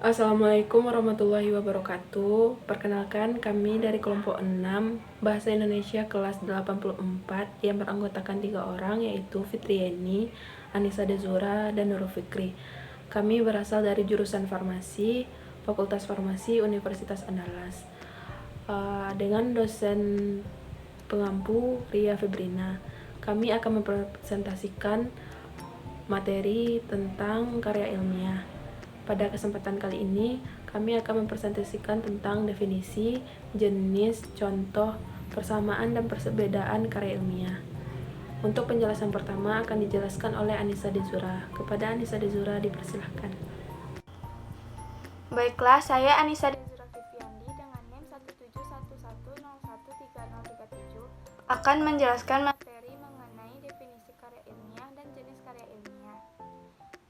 Assalamualaikum warahmatullahi wabarakatuh. Perkenalkan, kami dari kelompok 6 Bahasa Indonesia kelas 84 yang beranggotakan 3 orang, yaitu Fitrieni, Anissa Dezura, dan Nurul Fikri. Kami berasal dari jurusan Farmasi, Fakultas Farmasi, Universitas Andalas. Dengan dosen pengampu Ria Febrina, kami akan mempresentasikan materi tentang karya ilmiah. Pada kesempatan kali ini, kami akan mempresentasikan tentang definisi, jenis, contoh, persamaan, dan perbedaan karya ilmiah. Untuk penjelasan pertama akan dijelaskan oleh Anissa Dezura. Kepada Anissa Dezura dipersilahkan. Baiklah, saya Anissa Dezura Viviandi dengan NIM 17110130037 akan menjelaskan materi mengenai definisi karya ilmiah dan jenis karya ilmiah.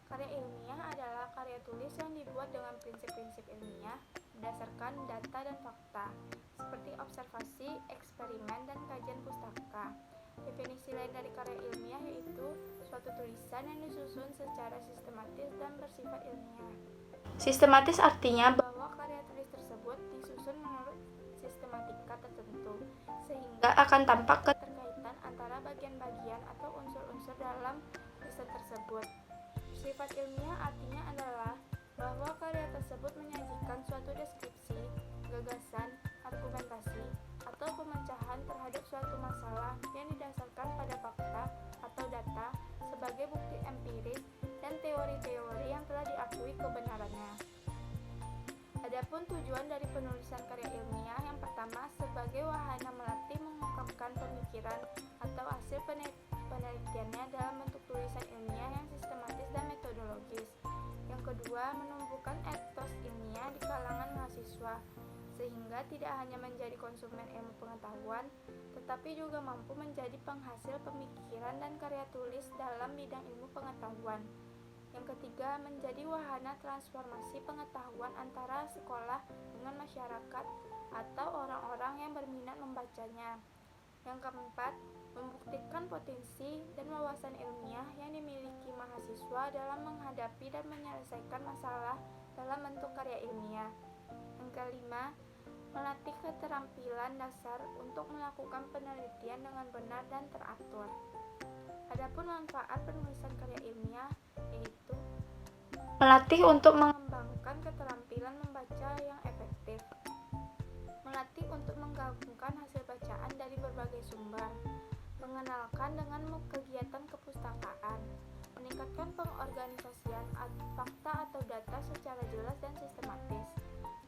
Karya ilmiah adalah karya tulis yang dibuat dengan prinsip-prinsip ilmiah berdasarkan data dan fakta, seperti observasi, eksperimen, dan kajian pustaka. Definisi lain dari karya ilmiah yaitu suatu tulisan yang disusun secara sistematis dan bersifat ilmiah. Sistematis artinya bahwa karya tulis tersebut disusun menurut sistematika tertentu, sehingga akan tampak keterkaitan antara bagian-bagian atau unsur-unsur dalam riset tersebut. Sifat ilmiah artinya adalah bahwa karya tersebut menyajikan suatu deskripsi, gagasan, argumentasi, atau pemecahan terhadap suatu masalah yang didasarkan pada fakta atau data sebagai bukti empiris dan teori-teori yang telah diakui kebenarannya. Adapun tujuan dari penulisan karya ilmiah yang pertama sebagai wahana melatih mengungkapkan pemikiran atau hasil penelitiannya dalam bentuk tulisan ilmiah yang sistematis dan metodologis. Yang kedua, menumbuhkan etos ilmiah di kalangan mahasiswa, sehingga tidak hanya menjadi konsumen ilmu pengetahuan, tetapi juga mampu menjadi penghasil pemikiran dan karya tulis dalam bidang ilmu pengetahuan. Yang ketiga, menjadi wahana transformasi pengetahuan antara sekolah dengan masyarakat atau orang-orang yang berminat membacanya. Yang keempat, membuktikan potensi dan wawasan ilmiah yang dimiliki mahasiswa dalam menghadapi dan menyelesaikan masalah dalam bentuk karya ilmiah. Yang kelima, melatih keterampilan dasar untuk melakukan penelitian dengan benar dan teratur. Adapun manfaat penulisan karya ilmiah yaitu melatih untuk mengembangkan keterampilan membaca yang efektif, melatih untuk menggabungkan hasil bacaan dari berbagai sumber, mengenalkan dengan kegiatan kepustakaan, meningkatkan pengorganisasian fakta atau data secara jelas dan sistematis,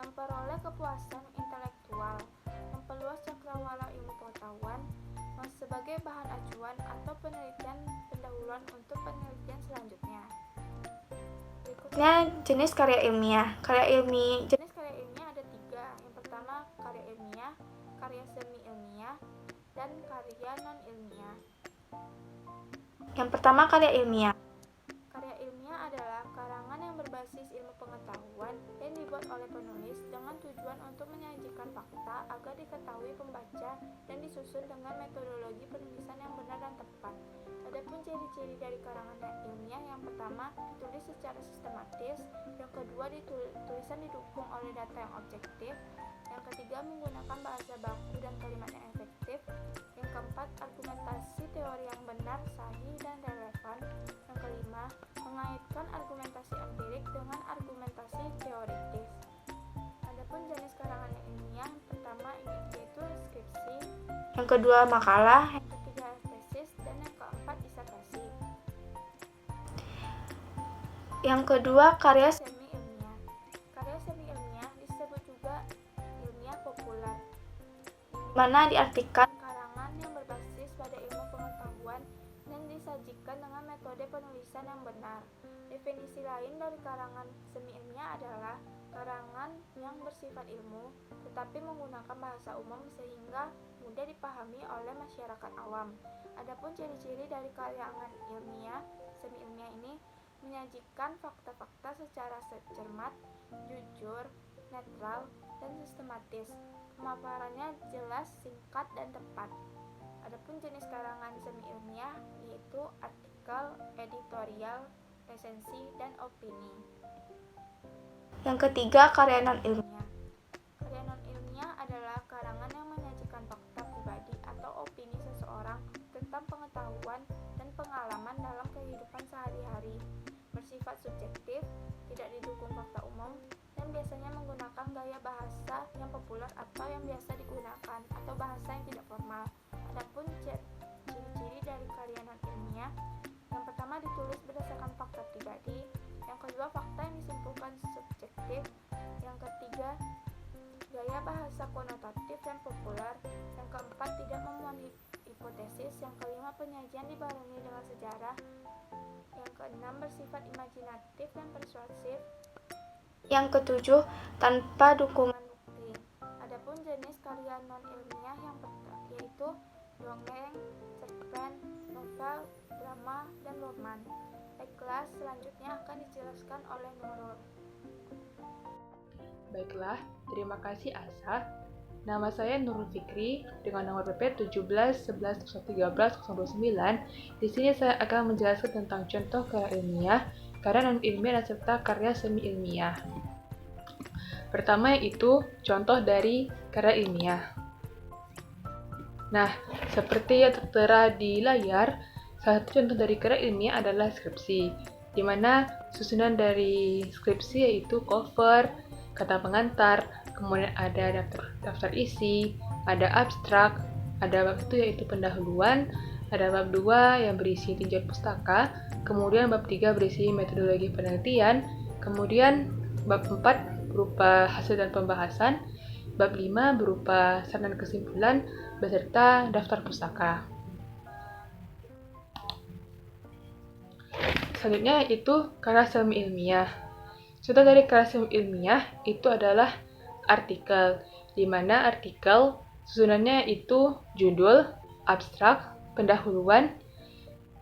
memperoleh kepuasan intelektual, memperluas cakrawala ilmu pengetahuan, sebagai bahan acuan atau penelitian pendahuluan untuk penelitian selanjutnya. Berikutnya, jenis karya ilmiah. Jenis karya ilmiah ada 3. Yang pertama, karya ilmiah, karya semi ilmiah, dan karya non ilmiah. Yang pertama, karya ilmiah. Karya ilmiah adalah karangan yang berbasis ilmu pengetahuan yang dibuat oleh penulis dengan tujuan untuk menyajikan fakta agar diketahui pembaca dan disusun dengan metodologi penulisan yang benar dan tepat. Adapun ciri-ciri dari karangan ilmiah, yang pertama, ditulis secara sistematis, yang kedua, tulisan didukung oleh data yang objektif, yang ketiga, menggunakan bahasa baku dan kalimat yang efektif, yang keempat, argumentasi teori yang benar, sahih, dan relevan, yang kelima, mengaitkan argumentasi empirik dengan argumentasi teoritis. Adapun jenis karangan ilmiah, yang pertama yaitu skripsi, yang kedua makalah, yang ketiga tesis, dan yang keempat disertasi. Yang kedua, karya semi ilmiah. Karya semi ilmiah disebut juga ilmiah populer, di mana diartikan karangan yang berbasis pada ilmu pengetahuan dan disajikan dengan metode penulisan yang benar. Definisi lain dari karangan semi ilmiah adalah karangan yang bersifat ilmu tetapi menggunakan bahasa umum sehingga mudah dipahami oleh masyarakat awam. Adapun ciri-ciri dari karangan ilmiah semi ilmiah ini menyajikan fakta-fakta secara cermat, jujur, netral, dan sistematis. Pemaparannya jelas, singkat, dan tepat. Adapun jenis karangan semi ilmiah yaitu artikel, editorial, resensi, dan opini. Yang ketiga, karya non-ilmiah. Karya non-ilmiah adalah karangan yang menyajikan fakta pribadi atau opini seseorang tentang pengetahuan dan pengalaman dalam kehidupan sehari-hari, bersifat subjektif, tidak didukung fakta umum, dan biasanya menggunakan gaya bahasa yang populer atau yang biasa digunakan atau bahasa yang tidak formal. Adapun ciri-ciri dari karya non-ilmiah, yang pertama ditulis berdasarkan fakta pribadi, yang kedua fakta yang disimpulkan subjektif, yang ketiga gaya bahasa konotatif dan populer, yang keempat tidak memuat hipotesis, yang kelima penyajian dibarengi dengan sejarah, yang keenam bersifat imajinatif dan persuasif, yang ketujuh tanpa dukungan bukti. Adapun jenis karya non-ilmiah yang pertama yaitu dongeng, cerpen, novel, drama, dan roman. Baiklah, selanjutnya akan dijelaskan oleh Nurul. Baiklah, terima kasih Asa. Nama saya Nurul Fikri dengan nomor PP 17 11 013 029. Di sini saya akan menjelaskan tentang contoh karya ilmiah, karya non-ilmiah, dan serta karya semi-ilmiah. Pertama yaitu contoh dari karya ilmiah. Nah, seperti yang tertera di layar, salah satu contoh dari karya ilmiah adalah skripsi, di mana susunan dari skripsi yaitu cover, kata pengantar, kemudian ada daftar isi, ada abstrak, ada bab itu yaitu pendahuluan, ada bab 2 yang berisi tinjauan pustaka, kemudian bab 3 berisi metodologi penelitian, kemudian bab 4 berupa hasil dan pembahasan, bab 5 berupa saran dan kesimpulan, beserta daftar pustaka. Selanjutnya yaitu karya semi-ilmiah. Contoh dari karya semi-ilmiah itu adalah artikel, di mana artikel susunannya itu judul, abstrak, pendahuluan,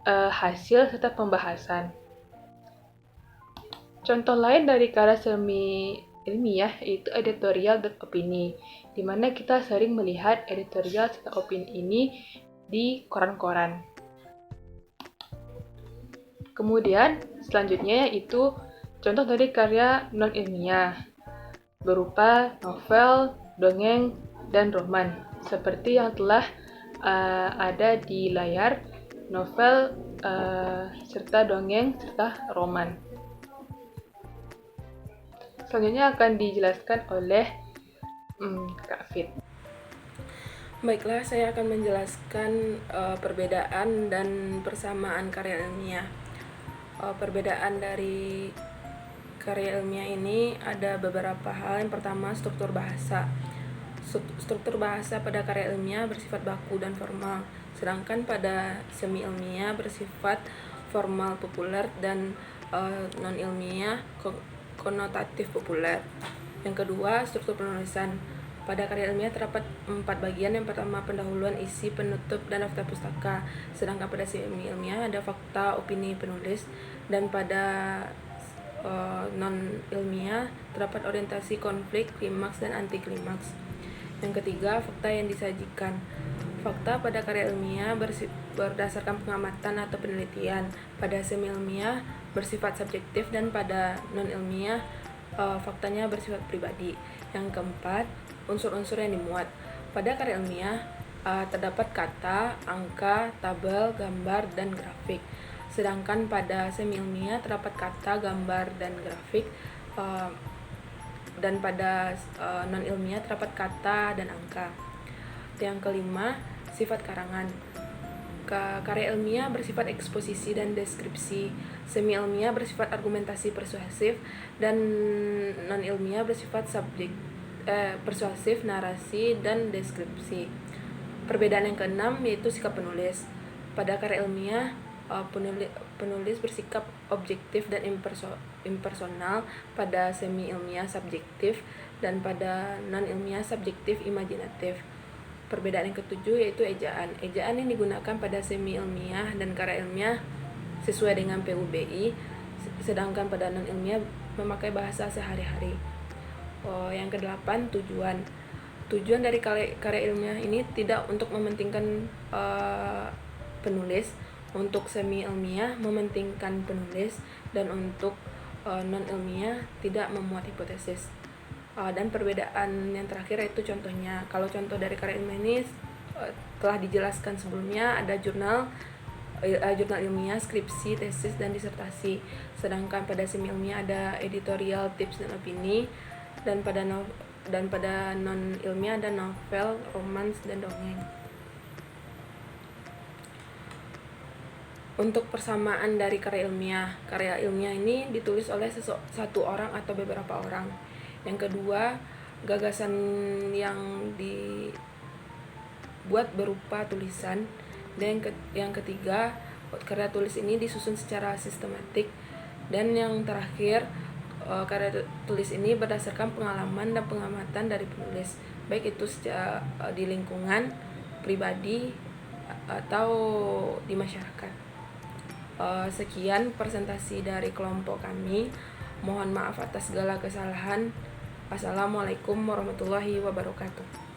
hasil, serta pembahasan. Contoh lain dari karya semi-ilmiah yaitu editorial dan opini, di mana kita sering melihat editorial serta opini ini di koran-koran. Kemudian selanjutnya yaitu contoh dari karya non-ilmiah berupa novel, dongeng, dan roman, seperti yang telah ada di layar, novel, serta dongeng, serta roman. Selanjutnya akan dijelaskan oleh Kak Fit. Baiklah, saya akan menjelaskan perbedaan dan persamaan karya ilmiah. Perbedaan dari karya ilmiah ini ada beberapa hal. Yang pertama, struktur bahasa. Struktur bahasa pada karya ilmiah bersifat baku dan formal, sedangkan pada semi ilmiah bersifat formal populer dan non-ilmiah konotatif populer. Yang kedua, struktur penulisan. Pada karya ilmiah terdapat 4 bagian. Yang pertama, pendahuluan, isi, penutup, dan daftar pustaka. Sedangkan pada semi ilmiah ada fakta, opini, penulis. Dan pada non-ilmiah terdapat orientasi, konflik, klimaks, dan anti klimaks. Yang ketiga, fakta yang disajikan. Fakta pada karya ilmiah berdasarkan pengamatan atau penelitian. Pada semi ilmiah bersifat subjektif, dan pada non-ilmiah faktanya bersifat pribadi. Yang keempat, unsur-unsur yang dimuat. Pada karya ilmiah terdapat kata, angka, tabel, gambar, dan grafik. Sedangkan pada semi ilmiah terdapat kata, gambar, dan grafik, dan pada non-ilmiah terdapat kata dan angka. Yang kelima, sifat karangan. Karya ilmiah bersifat eksposisi dan deskripsi, semi ilmiah bersifat argumentasi persuasif, dan non-ilmiah bersifat persuasif, narasi, dan deskripsi. Perbedaan yang keenam yaitu sikap penulis. Pada karya ilmiah penulis bersikap objektif dan impersonal, pada semi ilmiah subjektif, dan pada non ilmiah subjektif imajinatif. Perbedaan yang ketujuh yaitu ejaan. Ejaan yang digunakan pada semi ilmiah dan karya ilmiah sesuai dengan PUBI, sedangkan pada non ilmiah memakai bahasa sehari-hari. Yang kedelapan, tujuan. Tujuan dari karya ilmiah ini tidak untuk mementingkan penulis. Untuk semi ilmiah mementingkan penulis, dan untuk non ilmiah tidak memuat hipotesis. Dan perbedaan yang terakhir yaitu contohnya. Kalau contoh dari karya ilmiah ini telah dijelaskan sebelumnya, ada jurnal ilmiah, skripsi, tesis, dan disertasi. Sedangkan pada semi ilmiah ada editorial, tips, dan opini. Dan pada non ilmiah ada novel, romans, dan dongeng. Untuk persamaan dari karya ilmiah ini ditulis oleh satu orang atau beberapa orang. Yang kedua, gagasan yang dibuat berupa tulisan. Dan yang ketiga, karya tulis ini disusun secara sistematik. Dan yang terakhir, karya tulis ini berdasarkan pengalaman dan pengamatan dari penulis, baik itu di lingkungan pribadi atau di masyarakat. Sekian presentasi dari kelompok kami. Mohon maaf atas segala kesalahan. Assalamualaikum warahmatullahi wabarakatuh.